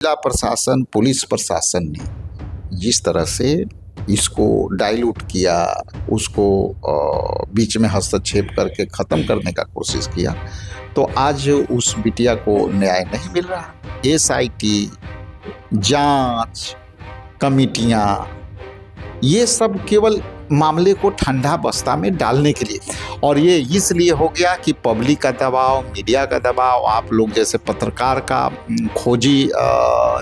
जिला प्रशासन, पुलिस प्रशासन ने जिस तरह से इसको डाइल्यूट किया, उसको बीच में हस्तक्षेप करके ख़त्म करने का कोशिश किया, तो आज उस बिटिया को न्याय नहीं मिल रहा। एसआईटी, जांच कमिटियां, ये सब केवल मामले को ठंडा बस्ता में डालने के लिए, और ये इसलिए हो गया कि पब्लिक का दबाव, मीडिया का दबाव, आप लोग जैसे पत्रकार का खोजी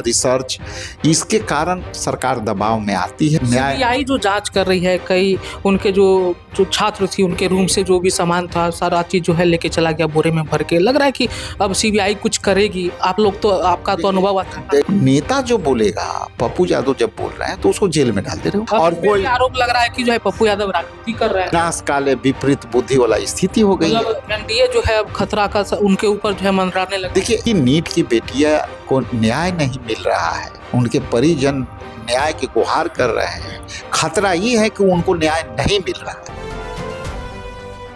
रिसर्च, इसके कारण सरकार दबाव में आती है। सीबीआई जो जांच कर रही है, कई उनके जो छात्र थी उनके रूम से जो भी सामान था सारा चीज जो है लेके चला गया बोरे में भर के। लग रहा है कि अब सीबीआई कुछ करेगी। आप लोग तो, आपका तो अनुभव आता है। नेता जो बोलेगा, पप्पू यादव जब बोल रहे हैं तो उसको जेल में डाल दे रहे हो, और कोई आरोप लग रहा है कि जो है पप्पू यादव राजनीति कर रहे हैं। नाश काले विपरीत बुद्धि वाला स्थिति हो गई है। मतलब एनडीए जो है अब खतरा का उनके ऊपर जो है मंडराने लगे। देखिए कि नीट की बेटिया को न्याय नहीं मिल रहा है, उनके परिजन न्याय की गुहार कर रहे हैं। खतरा ये है कि उनको न्याय नहीं मिल रहा है।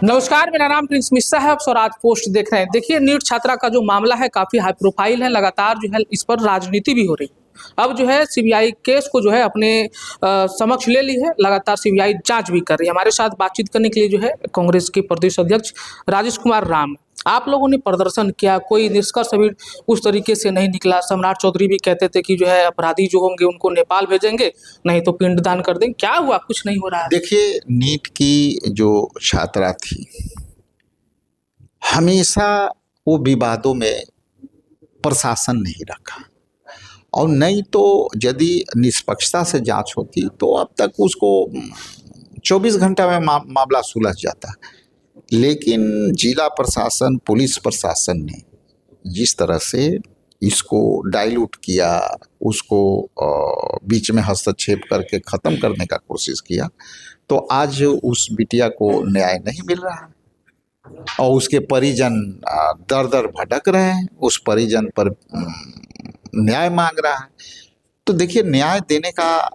नमस्कार, मेरा नाम प्रिंस मिश्रा है। आप स्वराज पोस्ट देख रहे हैं। देखिए, नीट छात्रा का जो मामला है काफी हाई प्रोफाइल है। लगातार जो है इस पर राजनीति भी हो रही है। अब जो है सीबीआई केस को जो है अपने समक्ष ले ली है। लगातार सीबीआई जांच भी कर रही है। हमारे साथ बातचीत करने के लिए जो है कांग्रेस के प्रदेश अध्यक्ष राजेश कुमार राम। आप लोगों ने प्रदर्शन किया, कोई निष्कर्ष अभी उस तरीके से नहीं निकला। सम्राट चौधरी भी कहते थे कि जो है अपराधी जो होंगे उनको नेपाल भेजेंगे, नहीं तो पिंडदान कर देंगे। क्या हुआ? कुछ नहीं हो रहा है। देखिए, नीट की जो छात्रा थी, हमेशा वो विवादों में प्रशासन नहीं रखा, और नहीं तो यदि निष्पक्षता से जांच होती तो अब तक उसको 24 घंटा में मामला सुलझ जाता। लेकिन जिला प्रशासन, पुलिस प्रशासन ने जिस तरह से इसको डाइल्यूट किया, उसको बीच में हस्तक्षेप करके ख़त्म करने का कोशिश किया, तो आज उस बिटिया को न्याय नहीं मिल रहा है, और उसके परिजन दर दर भटक रहे हैं। उस परिजन पर न्याय मांग रहा है। तो देखिए, न्याय देने का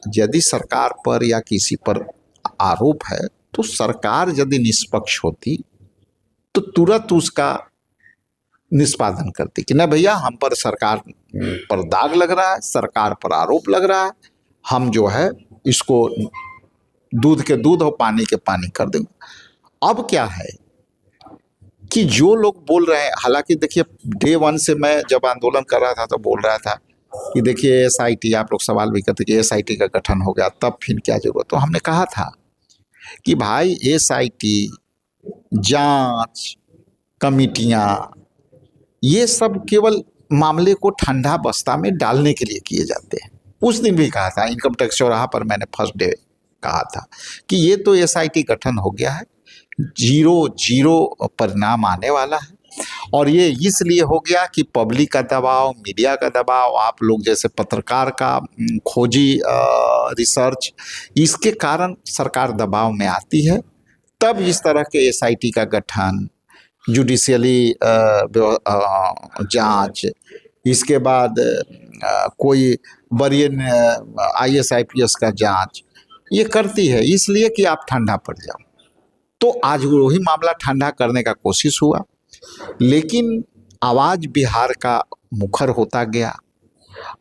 यदि सरकार पर या किसी पर आरोप है, तो सरकार यदि निष्पक्ष होती तो तुरंत उसका निष्पादन करती कि ना भैया, हम पर सरकार पर दाग लग रहा है, सरकार पर आरोप लग रहा है, हम जो है इसको दूध के दूध और पानी के पानी कर देंगे। अब क्या है कि जो लोग बोल रहे हैं, हालांकि देखिए डे 1 से मैं जब आंदोलन कर रहा था तो बोल रहा था कि देखिए एसआईटी, आप लोग सवाल भी करते कि एसआईटी का गठन हो गया तब फिर क्या जरूरत। तो हमने कहा था कि भाई, एसआईटी, जांच कमिटियां, ये सब केवल मामले को ठंडा बस्ता में डालने के लिए किए जाते हैं। उस दिन भी कहा था, इनकम टैक्स चौराहा पर मैंने फर्स्ट डे कहा था कि ये तो एसआईटी गठन हो गया है, 0-0 परिणाम आने वाला है, और ये इसलिए हो गया कि पब्लिक का दबाव, मीडिया का दबाव, आप लोग जैसे पत्रकार का खोजी रिसर्च, इसके कारण सरकार दबाव में आती है। तब इस तरह के एसआईटी का गठन, जुडिशियली जांच, इसके बाद कोई वरीय आईएएस आईपीएस का जांच, ये करती है इसलिए कि आप ठंडा पड़ जाओ। तो आज वही मामला ठंडा करने का कोशिश हुआ, लेकिन आवाज बिहार का मुखर होता गया,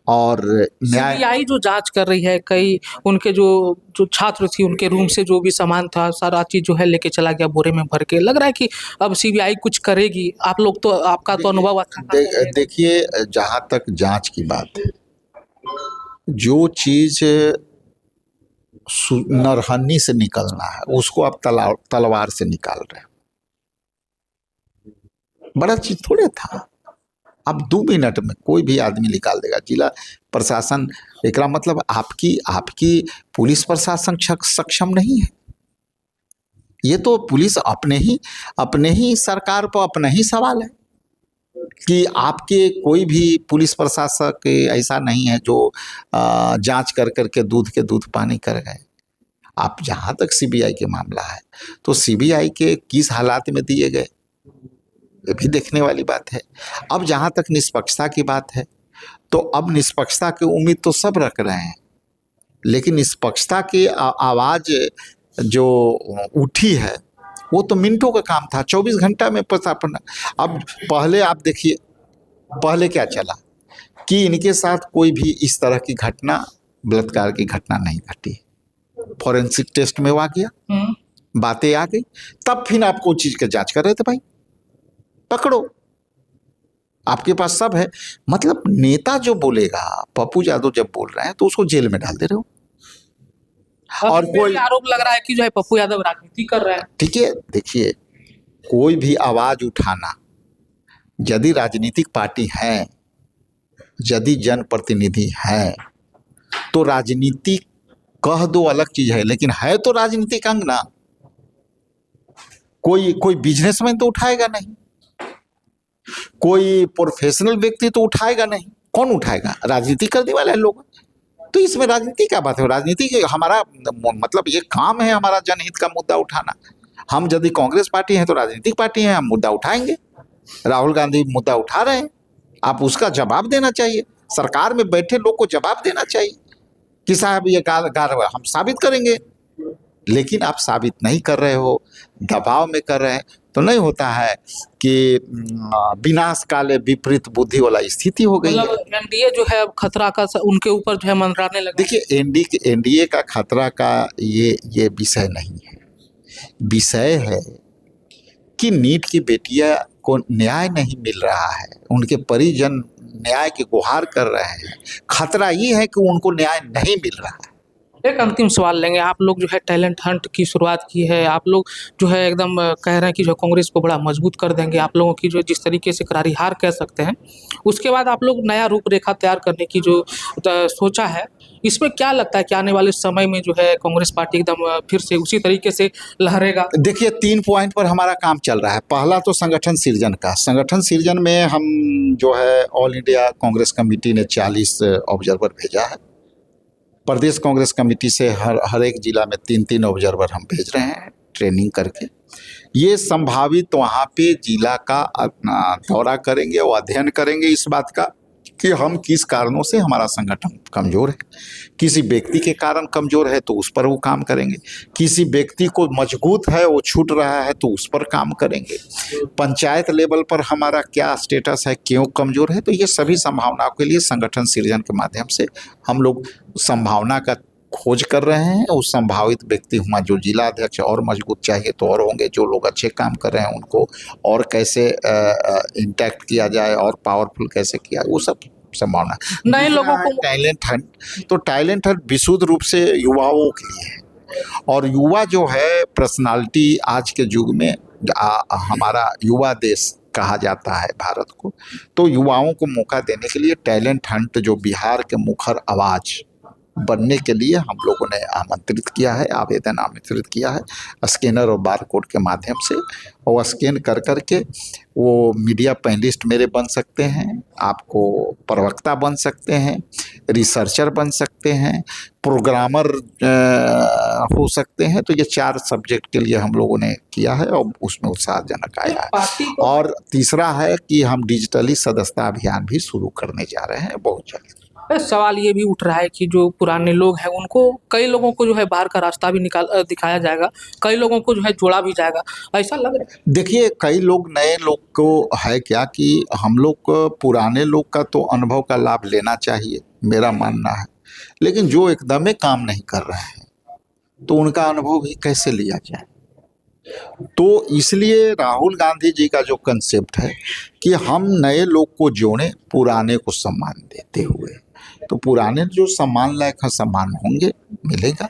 और सीबीआई जो जांच कर रही है, कई उनके जो छात्र थी उनके रूम से जो भी सामान था सारा चीज जो है लेके चला गया बोरे में भर के। लग रहा है कि अब सीबीआई कुछ करेगी। आप लोग तो, आपका तो अनुभव आता है। देखिए, जहाँ तक जांच की बात है, जो चीज नरहन्नी से निकलना है उसको आप तलवार से निकाल रहे हैं। बड़ा चीज थोड़े था। अब 2 मिनट में कोई भी आदमी निकाल देगा। जिला प्रशासन, एक मतलब आपकी पुलिस प्रशासन सक्षम नहीं है। ये तो पुलिस अपने ही सरकार पर अपना ही सवाल है कि आपके कोई भी पुलिस प्रशासक ऐसा नहीं है जो जांच कर करके दूध के दूध पानी कर गए। आप जहाँ तक सीबीआई के मामला है, तो सीबीआई के किस हालात में दिए गए, ये भी देखने वाली बात है। अब जहाँ तक निष्पक्षता की बात है, तो अब निष्पक्षता की उम्मीद तो सब रख रहे हैं, लेकिन निष्पक्षता की आवाज़ जो उठी है वो तो मिनटों का काम था, 24 घंटा में पता। अब पहले आप देखिए, पहले क्या चला कि इनके साथ कोई भी इस तरह की घटना, बलात्कार की घटना नहीं घटी। फॉरेंसिक टेस्ट में वो आ गया, बातें आ गई, तब फिर आप कोई चीज का जांच कर रहे थे भाई, पकड़ो, आपके पास सब है। मतलब नेता जो बोलेगा, पप्पू यादव जब बोल रहे हैं तो उसको जेल में डाल दे रहे हो। और कोई आरोप लग रहा है कि जो है पप्पू यादव राजनीति कर रहे हैं। ठीक है, देखिए, कोई भी आवाज उठाना, यदि राजनीतिक पार्टी है, यदि जनप्रतिनिधि है, तो राजनीति कह दो अलग चीज है, लेकिन है तो राजनीतिक अंग ना। कोई बिजनेसमैन तो उठाएगा नहीं, कोई प्रोफेशनल व्यक्ति तो उठाएगा नहीं। कौन उठाएगा? राजनीति करने वाले हैं लोग। तो इसमें राजनीति क्या बात है? राजनीति हमारा मतलब ये काम है हमारा, जनहित का मुद्दा उठाना। हम यदि कांग्रेस पार्टी है तो राजनीतिक पार्टी है, हम मुद्दा उठाएंगे। राहुल गांधी मुद्दा उठा रहे हैं, आप उसका जवाब देना चाहिए। सरकार में बैठे लोग को जवाब देना चाहिए कि साहब ये गाल हम साबित करेंगे, लेकिन आप साबित नहीं कर रहे हो, दबाव में कर रहे हैं, तो नहीं होता है कि विनाश काले विपरीत बुद्धि वाला स्थिति हो गई है। मतलब एनडीए जो है अब खतरा का उनके ऊपर जो है मंडराने लगा। देखिए, एनडीए का खतरा का ये विषय नहीं है। विषय है कि नीट की बेटियां को न्याय नहीं मिल रहा है, उनके परिजन न्याय की गुहार कर रहे हैं। खतरा ये है कि उनको न्याय नहीं मिल रहा है। एक अंतिम सवाल लेंगे, आप लोग जो है टैलेंट हंट की शुरुआत की है, आप लोग जो है एकदम कह रहे हैं कि जो कांग्रेस को बड़ा मजबूत कर देंगे, आप लोगों की जो जिस तरीके से करारी हार कह सकते हैं, उसके बाद आप लोग नया रूपरेखा तैयार करने की जो सोचा है, इसमें क्या लगता है कि आने वाले समय में जो है कांग्रेस पार्टी एकदम फिर से उसी तरीके से लहरेगा? देखिए, 3 पॉइंट पर हमारा काम चल रहा है। पहला तो संगठन सृजन का। संगठन सृजन में हम जो है ऑल इंडिया कांग्रेस कमेटी ने 40 ऑब्जर्वर भेजा है। प्रदेश कांग्रेस कमेटी से हर एक जिला में 3-3 ऑब्जर्वर हम भेज रहे हैं ट्रेनिंग करके। ये संभावित वहाँ पे जिला का दौरा करेंगे और अध्ययन करेंगे इस बात का कि हम किस कारणों से हमारा संगठन कमज़ोर है। किसी व्यक्ति के कारण कमज़ोर है तो उस पर वो काम करेंगे, किसी व्यक्ति को मजबूत है वो छूट रहा है तो उस पर काम करेंगे, पंचायत लेवल पर हमारा क्या स्टेटस है, क्यों कमज़ोर है। तो ये सभी संभावनाओं के लिए संगठन सृजन के माध्यम से हम लोग संभावना का खोज कर रहे हैं। उस संभावित व्यक्ति हुआ जो जिला अध्यक्ष और मजबूत चाहिए तो और होंगे, जो लोग अच्छे काम कर रहे हैं उनको और कैसे इंटैक्ट किया जाए और पावरफुल कैसे किया, वो सब संभावना। नए लोगों को टैलेंट हंट, तो टैलेंट हंट विशुद्ध रूप से युवाओं के लिए है। और युवा जो है पर्सनालिटी आज के युग में हमारा युवा देश कहा जाता है भारत को, तो युवाओं को मौका देने के लिए टैलेंट हंट जो बिहार के मुखर आवाज़ बनने के लिए हम लोगों ने आमंत्रित किया है, आवेदन आमंत्रित किया है स्कैनर और बार कोड के माध्यम से। और स्कैन कर करके वो मीडिया पैनलिस्ट मेरे बन सकते हैं, आपको प्रवक्ता बन सकते हैं, रिसर्चर बन सकते हैं, प्रोग्रामर हो सकते हैं। तो ये 4 सब्जेक्ट के लिए हम लोगों ने किया है और उसमें उत्साहजनक आया है। और तीसरा है कि हम डिजिटली सदस्यता अभियान भी शुरू करने जा रहे हैं बहुत जल्द। सवाल ये भी उठ रहा है कि जो पुराने लोग हैं उनको, कई लोगों को जो है बाहर का रास्ता भी दिखाया जाएगा, कई लोगों को जो है जोड़ा भी जाएगा, ऐसा लग रहा है। देखिए, कई लोग नए लोग को है क्या कि हम लोग को पुराने लोग का तो अनुभव का लाभ लेना चाहिए, मेरा मानना है, लेकिन जो एकदम काम नहीं कर रहे हैं तो उनका अनुभव भी कैसे लिया जाए। तो इसलिए राहुल गांधी जी का जो कंसेप्ट है कि हम नए लोग को जोड़ें पुराने को सम्मान देते हुए, तो पुराने जो सम्मान लायक है सम्मान होंगे, मिलेगा।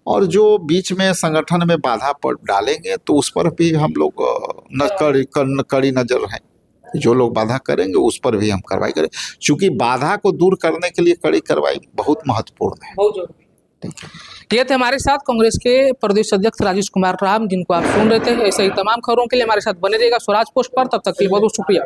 और जो बीच में संगठन में बाधा पर डालेंगे तो उस पर भी हम लोग कड़ी नजर है, जो लोग बाधा करेंगे उस पर भी हम कार्रवाई करें, क्योंकि बाधा को दूर करने के लिए कड़ी कार्रवाई बहुत महत्वपूर्ण है। बहुत जरूरी। ये थे हमारे साथ कांग्रेस के प्रदेश अध्यक्ष राजेश कुमार राम, जिनको आप सुन रहे थे। ऐसे ही तमाम खबरों के लिए हमारे साथ बने रहिएगा स्वराज पोस्ट पर। तब तक के लिए बहुत बहुत शुक्रिया।